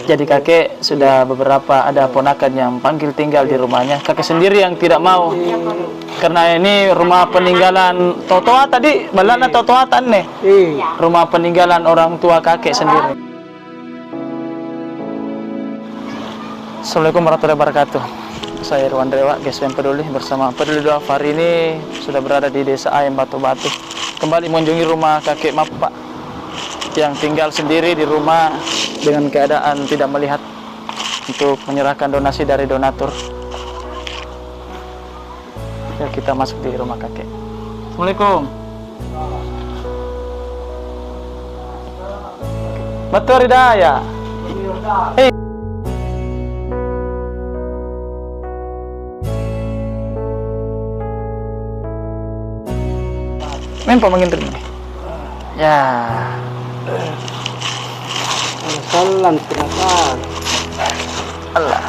Jadi kakek sudah beberapa ada ponakan yang panggil tinggal di rumahnya. Kakek sendiri yang tidak mau. Karena ini rumah peninggalan totoa tadi, balana totoatan nih. Rumah peninggalan orang tua kakek sendiri. Assalamualaikum warahmatullahi wabarakatuh. Saya Irwan Dewa, GSM Peduli bersama Peduli Doa. Hari ini sudah berada di Desa Ayam Batu-Batu. Kembali mengunjungi rumah kakek Mapak yang tinggal sendiri di rumah dengan keadaan tidak melihat, untuk menyerahkan donasi dari donatur. Ya, kita masuk di rumah kakek. Assalamualaikum. Betul Ridaya. Hei. Main pamangin terima. Ya. Salam silakan. Allah.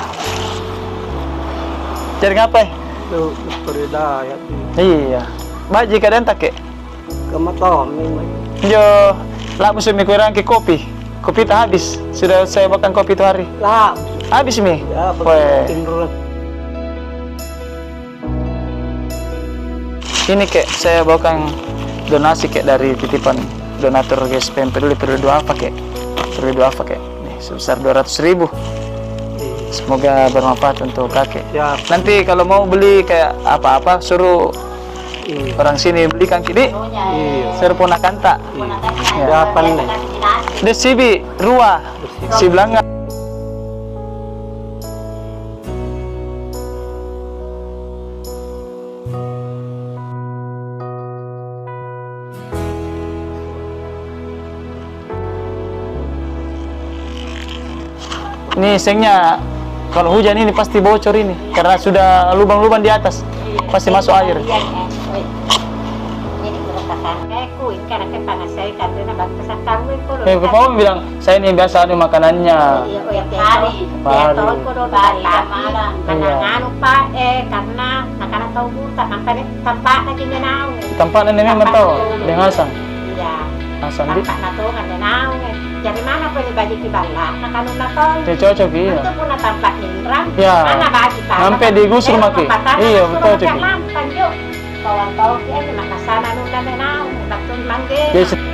Jadi ngapain? Tuh berdaya. Iya. Baji kadang tak ke? Kematom. Yo, lah musim mi kurang ke kopi. Kopi tak habis. Sudah saya makan kopi itu hari. Lah. Habis mi. Ya, Weh. tidur. Ini kek saya bawakan donasi kek dari titipan donatur GSPM Peduli Doa apa kek? Peduli Doa apa kek? Nih sebesar 200.000. Semoga bermanfaat untuk kakek. Ya. Nanti kalau mau beli kayak apa-apa suruh orang sini belikan kini. Iya. Suruh ponakan tak. Ya, pandai. Desibi Rua si Belanga. Ini sengnya kalau hujan ini pasti bocor ini karena sudah lubang-lubang di atas, pasti masuk air. Kepala bilang saya ini biasa nih makanannya. Tempat ini memang tahu dengan asam. Asam di. Jadi mana boleh bagi kibala? Nakanun na to. Ya cocok iya. Itu pun tampak nindram. Ya. Mana bagi pa? Sampai digusur maki. Iya betul cocok. Kawan tahu dia makasana nung na menau, natun mangge. Yes.